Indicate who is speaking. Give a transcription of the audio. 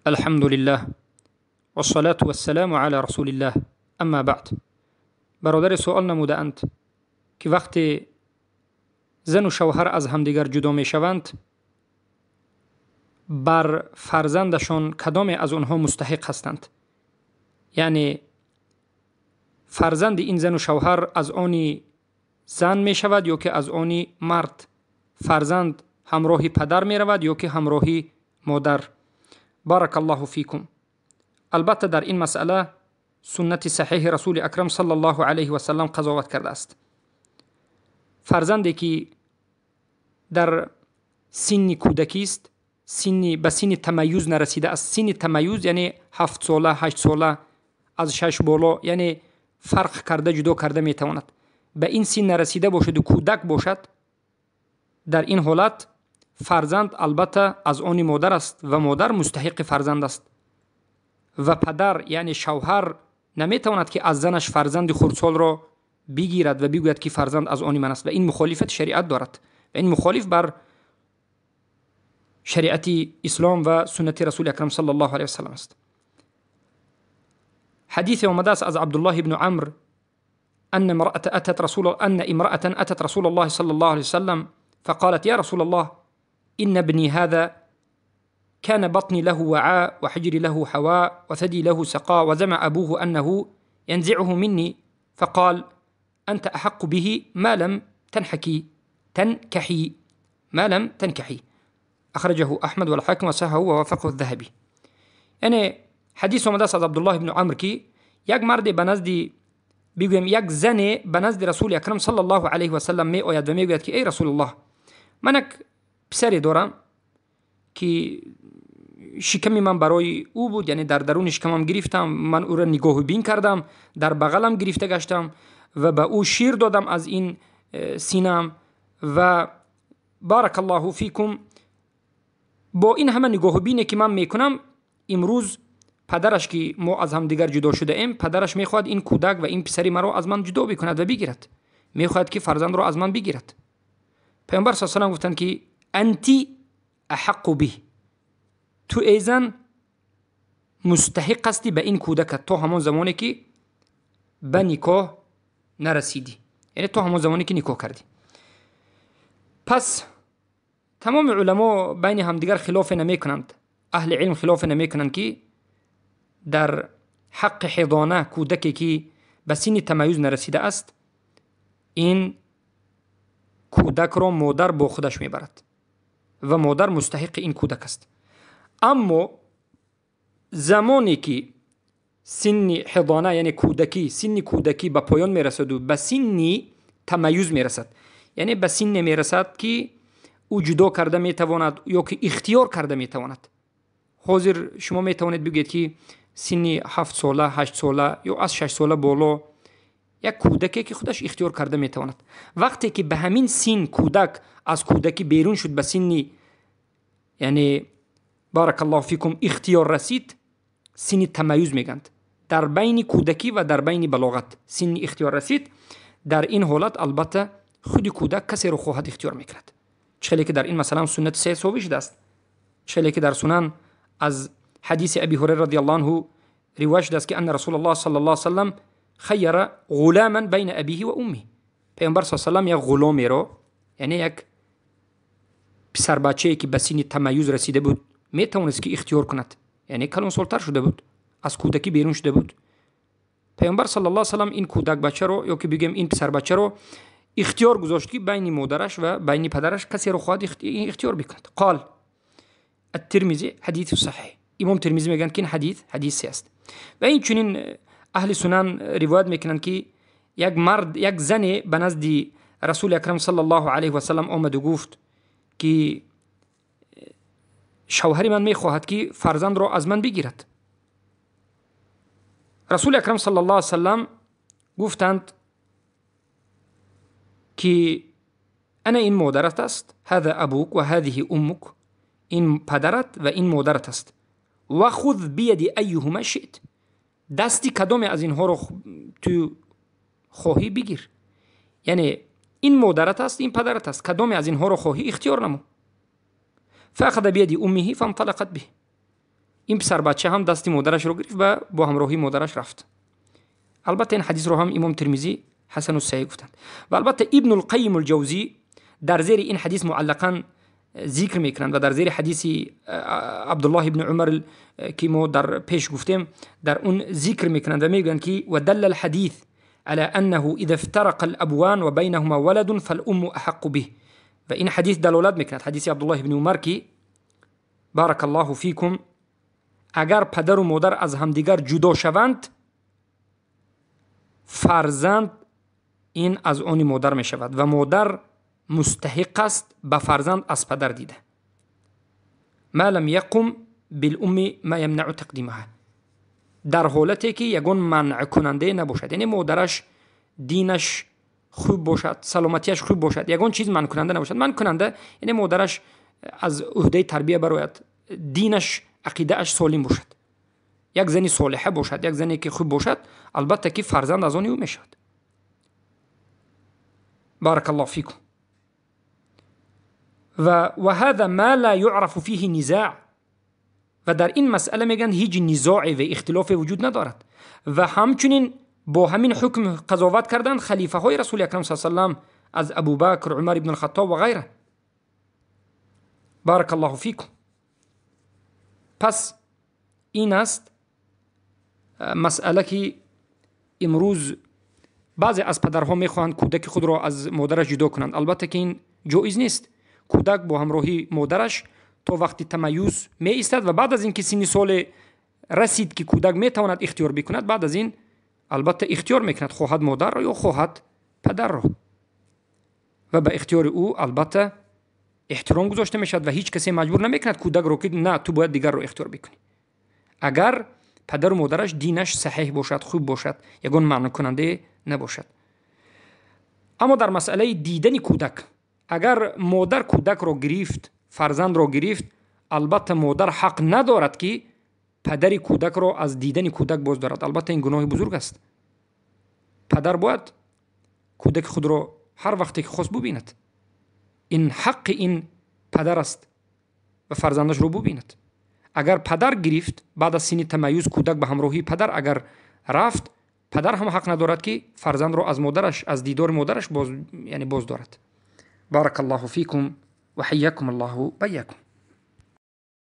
Speaker 1: الحمد لله و الصلاة و السلام علی رسول الله. اما بعد. برادر سوال نموده اند که وقتی زن و شوهر از همدیگر جدا می شوند، بر فرزندشان کدام از آنها مستحق هستند؟ یعنی فرزند این زن و شوهر از آن زن می شود یا که از آن مرد؟ فرزند همراه پدر می رود یا که همراه مادر؟ بارک الله فیکم. البته در این مسئله سنت صحیح رسول اکرم صلی الله علیه و سلم قضاوت کرده است. فرزندی که در سن کودکی است، به سن تمیز نرسیده است. سن تمیز یعنی 7 ساله، 8 ساله، از 6 بالا، یعنی فرق کرده، جدا کرده می تواند. به این سن نرسیده باشد و کودک باشد، در این حالت فرزند البته از آن مادر است و مادر مستحق فرزند است و پدر یعنی شوهر نمی تواند که از زنش فرزند خردسال را بگیرد و بگوید که فرزند از آن من است و این مخالفت شریعت دارد و این مخالف بر شریعت اسلام و سنت رسول اکرم صلی الله علیه و سلم است. حدیث آمده است از عبدالله بن عمرو ان امرأة أتت رسول الله صلى الله عليه وسلم فقالت يا رسول الله إن ابني هذا كان بطني له وعاء وحجري له حواء وثدي له سقاء وزعم أبوه أنه ينزعه مني فقال أنت أحق به ما لم تنكحي أخرجه أحمد والحاكم وصححه ووافقه الذهبي. یعنی حدیث آمده است از عبدالله بن عمرو که یک مرد به نزد یک زن به نزد رسول اکرم صلی الله علیه و سلم می آید و می گوید که ای رسول الله، من یک پسری دارم که شکم من برای او بود، یعنی در درون شکمم گرفتم، من او را نگاه بین کردم، در بغلم گرفته گشتم و به او شیر دادم از این سینم و بارک الله فیکم با این همه نگاه بینی که من میکنم، امروز پدرش که ما از هم دیگر جدا شده ایم، پدرش میخواد این کودک و این پسری مرا از من جدا بکند و بگیرد، میخواد که فرزند را از من بگیرد. پیامبر صلی الله علیه و آله گفتند که انتی احق به، تو ای زن مستحق هستی به این کودک تا همون زمانی که به نکاح نرسیدی، یعنی تا همون زمانی که نکاح کردی. پس تمام علما بین همدیگر خلاف نمی کنند، اهل علم خلاف نمی کنند که در حق حضانه کودکی که به سن تمیز نرسیده است، این کودک را مادر با خودش میبرد و مادر مستحق این کودک است. اما زمانی که سن حضانه یعنی سن کودکی به پایان میرسد و به سن تمیز میرسد، یعنی به سن میرسد که او جدا کرده میتواند یا که اختیار کرده میتواند. حاضر شما میتوانید بگید که سن 7 ساله، 8 ساله یا از 6 ساله بالا یک کودکی که خودش اختیار کرده میتواند. وقتی که به همین سن کودک از کودکی بیرون شد، به سن یعنی بارک الله فیکم اختیار رسید، سن تمیز میگند. در بین کودکی و در بین بلاغت سن اختیار رسید، در این حالت البته خود کودک کسی رو خواهد اختیار میکند، چه که در این مثلا سنت سه صحابی شده است، چه که در سنن از حدیث ابی هریره رضی الله عنه روایت شده است که ان رسول الله صلی الله علیه و سلم خیر غلاما بین ابیه و امه. پیامبر صلی الله علیه و سلم یک غلامی رو، یعنی یک پسر بچه‌ای که به سن تمیز رسیده بود، میتونست که اختیار کند، یعنی کلان سالتر شده بود، از کودکی بیرون شده بود. پیامبر صلی الله علیه و سلم این کودک بچه رو یا که بگیم این پسر بچه رو اختیار گذاشت که بین مادرش و بین پدرش کسی رو خواهد اختیار بکند. قال الترمذی حدیث صحیح. امام ترمذی میگن که این حدیث است و این چنین اهل سنن روایت میکنن که یک زن به نزد رسول اکرم صلی الله علیه و سلم آمد و گفت که شوهر من میخواهد که فرزند را از من بگیرد. رسول اکرم صلی الله علیه و سلم گفتند که انا این مادرت است، هذا ابوک و هذه امک، این پدرت و این مادرت است، و خذ بید ایهما شئت، دستی کدام از اینها رو تو خواهی بگیر، یعنی این مادرت است، این پدرت است، کدام از اینها رو خواهی اختیار نمو. فاخذ بید امه فانطلقت به، این پسر بچه هم دست مادرش رو گرفت و با همراهی مادرش رفت. البته این حدیث رو هم امام ترمذی حسن و صحیح گفتند. و البته ابن القیم الجوزی در زیر این حدیث معلقاً ذکر میکنند و در زیر حدیث عبدالله ابن عمر که ما در پیش گفتیم در اون ذکر میکنند و میگن که و دل الحدیث على انه اذا افترق الابوان و بینهما ولد فالام احق به. و این حدیث دلالت میکند، حدیث عبدالله ابن عمر که بارک الله فیکم اگر پدر و مادر از همدیگر جدا شوند فرزند این از آن مادر می شود و مادر مستحق است به فرزند از پدر دیده. ما لم یقم بالام ما یمنع تقدیمها، در حالتی که یگان منع کننده نباشد، یعنی مادرش دینش خوب باشد، سلامتیش خوب باشد، یگان چیز منع کننده نباشد. منع کننده یعنی مادرش از عهده تربیه براید، دینش عقیده اش سالم باشد، یک زنی صالحه باشد، یک زنی که خوب باشد، البته که فرزند از آن او میشود. بارک الله فیکم. و هذا ما لا يعرف فيه نزاع، و در این مسئله میگن هیچ نزاعی و اختلاف وجود ندارد و همچنین با همین حکم قضاوت کردند خلیفه های رسول اکرم صلی الله علیه و سلم از ابوبکر، عمر ابن الخطاب و غیره. بارک الله فیکم. پس این است مسئله که امروز بعضی از پدرها میخواهند کودک خود را از مادرش جدا کنند. البته که این جایز نیست. کودک با همراهی مادرش تا وقتی تمیز می ایستد و بعد از اینکه سن سال رسید که کودک میتواند اختیار بکند، بعد از این البته اختیار میکند خواهد مادر را یا خواهد پدر را و به اختیار او البته احترام گذاشته میشد و هیچ کسی مجبور نمیکند کودک را که نه تو باید دیگر را اختیار بکنی. اگر پدر و مادرش دینش صحیح باشد، خوب باشد، یگان معنی کننده نباشد. اما در مسئله دیدن کودک، اگر مادر کودک را گرفت، فرزند را گرفت، البته مادر حق ندارد که پدر کودک را از دیدن کودک باز دارد. البته این گناه بزرگ است. پدر باید کودک خود را هر وقتی که خواست ببیند. این حق این پدر است و فرزندش رو ببیند. اگر پدر گرفت بعد از سن تمیز کودک به همراهی پدر اگر رفت، پدر هم حق ندارد که فرزند را از مادرش، از دیدار مادرش باز دارد. بارک الله فیکم و حیاکم الله بیاکم.